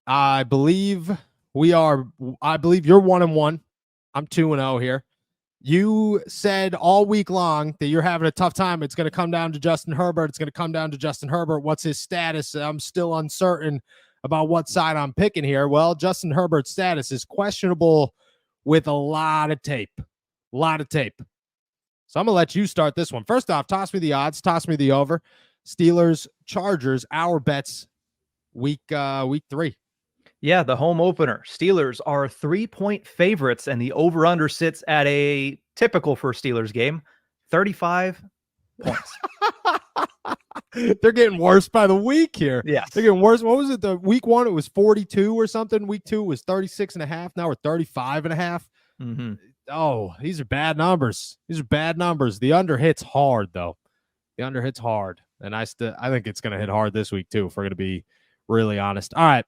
I believe you're 1-1. I'm 2-0 here. You said all week long that you're having a tough time. It's going to come down to Justin Herbert. What's his status? I'm still uncertain about what side I'm picking here. Well, Justin Herbert's status is questionable with a lot of tape. So I'm going to let you start this one. First off, toss me the odds, toss me the over. Steelers, Chargers, our bets week 3. Yeah, the home opener. Steelers are 3-point favorites, and the over-under sits at a typical for Steelers game, 35 points. They're getting worse by the week here. Yes. They're getting worse. What was it? The week 1, it was 42 or something. Week 2 was 36.5. Now we're 35.5. Mm-hmm. Oh, these are bad numbers. The under hits hard, though. And I think it's going to hit hard this week, too, if we're going to be really honest. All right.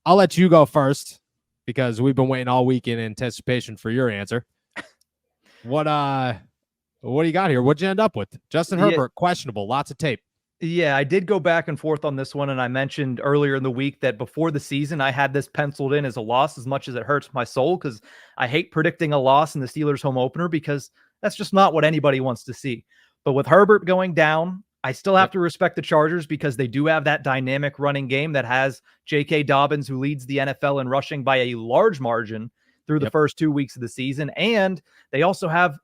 I'll let you go first because we've been waiting all week in anticipation for your answer. What do you got here? What'd you end up with? Justin Herbert, questionable, lots of tape. Yeah, I did go back and forth on this one, and I mentioned earlier in the week that before the season, I had this penciled in as a loss as much as it hurts my soul because I hate predicting a loss in the Steelers home opener because that's just not what anybody wants to see. But with Herbert going down, I still have to respect the Chargers because they do have that dynamic running game that has J.K. Dobbins, who leads the NFL in rushing by a large margin through the first 2 weeks of the season. And they also have,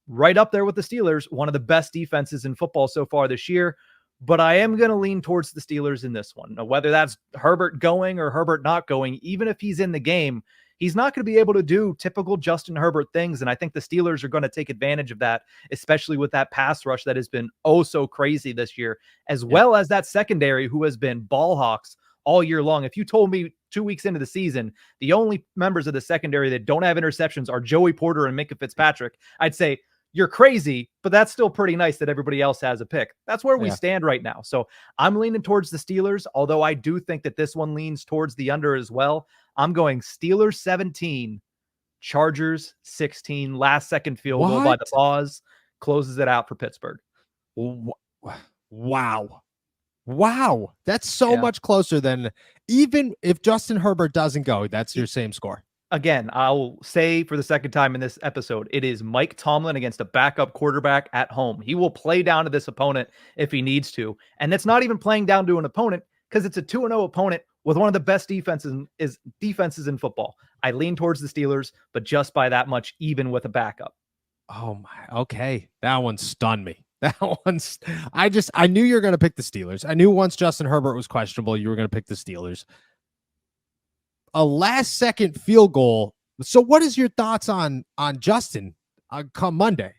right up there with the Steelers, one of the best defenses in football so far this year. But I am going to lean towards the Steelers in this one. Now, whether that's Herbert going or Herbert not going, even if he's in the game, he's not going to be able to do typical Justin Herbert things. And I think the Steelers are going to take advantage of that, especially with that pass rush that has been oh so crazy this year, as well as that secondary who has been ball hawks all year long. If you told me 2 weeks into the season, the only members of the secondary that don't have interceptions are Joey Porter and Minka Fitzpatrick, I'd say, you're crazy, but that's still pretty nice that everybody else has a pick. That's where we stand right now. So I'm leaning towards the Steelers, although I do think that this one leans towards the under as well. I'm going Steelers 17, Chargers 16, last second field goal by the Paws, closes it out for Pittsburgh. Wow. That's so much closer than even if Justin Herbert doesn't go, that's your same score. Again, I'll say for the second time in this episode, it is Mike Tomlin against a backup quarterback at home. He will play down to this opponent if he needs to. And it's not even playing down to an opponent because it's a 2-0 opponent with one of the best defenses in football. I lean towards the Steelers, but just by that much, even with a backup. Oh my, okay. That one stunned me. I knew you were going to pick the Steelers. I knew once Justin Herbert was questionable, you were going to pick the Steelers. A last second field goal. So what is your thoughts on Justin come Monday?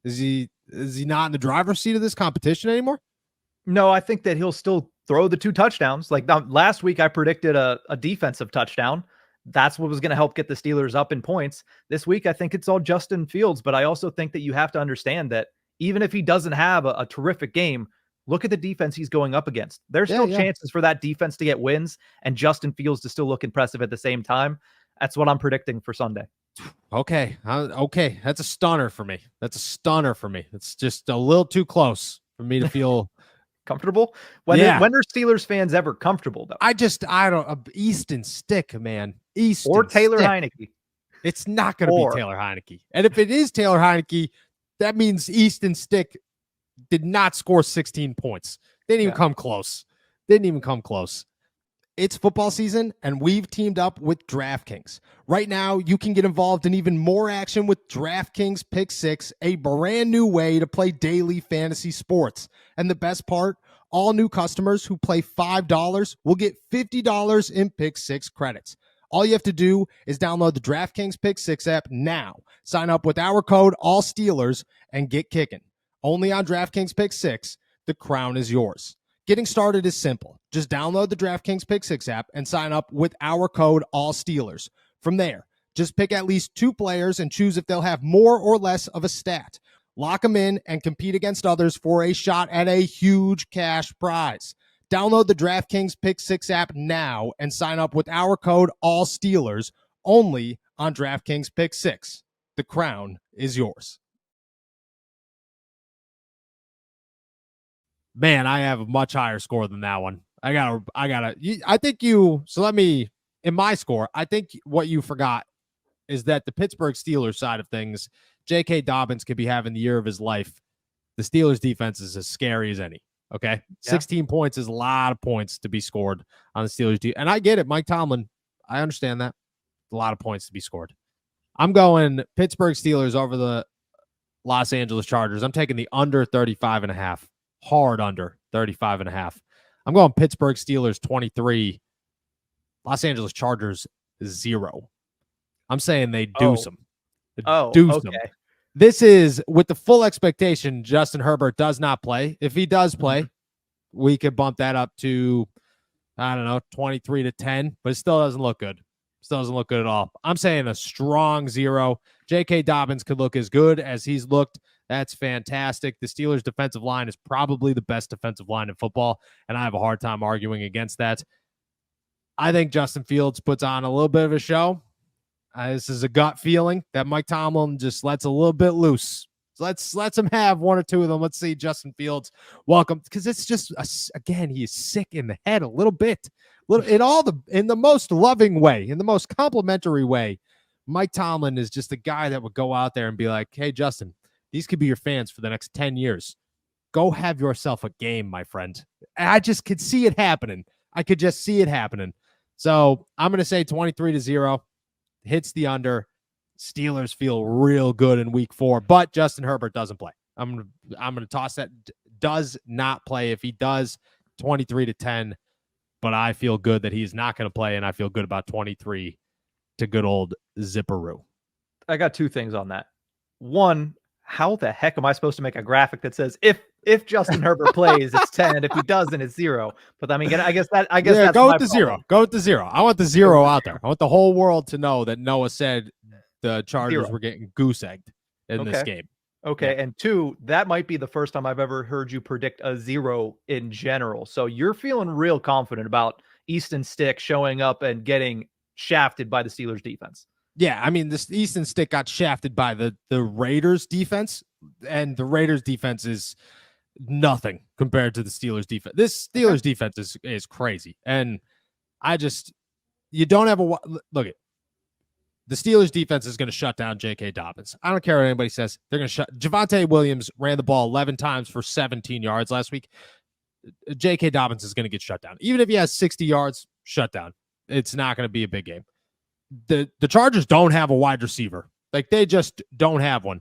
Is he not in the driver's seat of this competition anymore? No, I think that he'll still throw the 2 touchdowns. Like last week, I predicted a defensive touchdown. That's what was going to help get the Steelers up in points. This week, I think it's all Justin Fields, but I also think that you have to understand that even if he doesn't have a terrific game, look at the defense he's going up against. There's still chances for that defense to get wins and Justin Fields to still look impressive at the same time. That's what I'm predicting for Sunday. Okay. That's a stunner for me. It's just a little too close for me to feel comfortable. When are Steelers fans ever comfortable though? I don't, Easton Stick, man. Or Taylor Heineke. It's not going to be Taylor Heineke. And if it is Taylor Heineke, that means Easton Stick did not score 16 points. Didn't even come close. It's football season, and we've teamed up with DraftKings. Right now, you can get involved in even more action with DraftKings Pick6, a brand new way to play daily fantasy sports. And the best part, all new customers who play $5 will get $50 in Pick6 credits. All you have to do is download the DraftKings Pick6 app now. Sign up with our code ALLSTEELERS and get kicking. Only on DraftKings Pick6, the crown is yours. Getting started is simple. Just download the DraftKings Pick6 app and sign up with our code ALLSTEELERS. From there, just pick at least 2 players and choose if they'll have more or less of a stat. Lock them in and compete against others for a shot at a huge cash prize. Download the DraftKings Pick6 app now and sign up with our code ALLSTEELERS only on DraftKings Pick6. The crown is yours. Man, I have a much higher score than that one. I think you, so let me in my score, I think what you forgot is that the Pittsburgh Steelers side of things, J.K. Dobbins could be having the year of his life. The Steelers defense is as scary as any. Okay. Yeah. 16 points is a lot of points to be scored on the Steelers. And I get it. Mike Tomlin, I understand that. A lot of points to be scored. I'm going Pittsburgh Steelers over the Los Angeles Chargers. I'm taking the under 35.5. Hard under 35.5. I'm going Pittsburgh Steelers 23. Los Angeles Chargers 0. I'm saying they deuce them. Okay. Them. This is with the full expectation Justin Herbert does not play. If he does play, we could bump that up to, I don't know, 23-10, but it still doesn't look good. Still doesn't look good at all. I'm saying a strong 0. J.K. Dobbins could look as good as he's looked. That's fantastic. The Steelers' defensive line is probably the best defensive line in football, and I have a hard time arguing against that. I think Justin Fields puts on a little bit of a show. This is a gut feeling that Mike Tomlin just lets a little bit loose. So let's him have one or two of them. Let's see Justin Fields welcome, because it's just again, he is sick in the head a little bit, in the most loving way, in the most complimentary way. Mike Tomlin is just the guy that would go out there and be like, "Hey, Justin, these could be your fans for the next 10 years. Go have yourself a game, my friend." And I just could see it happening. I could just see it happening. So I'm going to say 23-0. Hits the under. Steelers feel real good in week 4, but Justin Herbert doesn't play. I'm gonna toss that. Does not play. If he does, 23-10. But I feel good that he's not going to play, and I feel good about 23 to good old Zipperoo. I got 2 things on that. One, how the heck am I supposed to make a graphic that says if Justin Herbert plays, it's 10. If he doesn't, it's 0. But I mean, I guess that's go with the 0. Go with the 0. I want the 0 out there. I want the whole world to know that Noah said the Chargers were getting goose egged in this game. Okay. Yeah. And 2, that might be the first time I've ever heard you predict a 0 in general. So you're feeling real confident about Easton Stick showing up and getting shafted by the Steelers defense. Yeah, I mean, this Easton Stick got shafted by the Raiders defense, and the Raiders defense is nothing compared to the Steelers defense. This Steelers defense is crazy. And you don't have look at the Steelers defense is going to shut down J.K. Dobbins. I don't care what anybody says. They're going to Javonte Williams ran the ball 11 times for 17 yards last week. J.K. Dobbins is going to get shut down. Even if he has 60 yards, shut down. It's not going to be a big game. The Chargers don't have a wide receiver. Like, they just don't have one.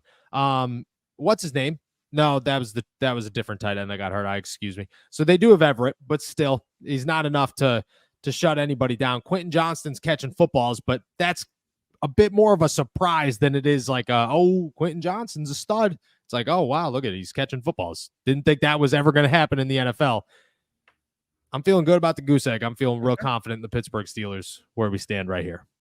What's his name? No, that was a different tight end that got hurt. Excuse me. So they do have Everett, but still, he's not enough to shut anybody down. Quentin Johnston's catching footballs, but that's a bit more of a surprise than it is like, Quentin Johnston's a stud. It's like, oh, wow, look at it. He's catching footballs. Didn't think that was ever going to happen in the NFL. I'm feeling good about the goose egg. I'm feeling real confident in the Pittsburgh Steelers where we stand right here.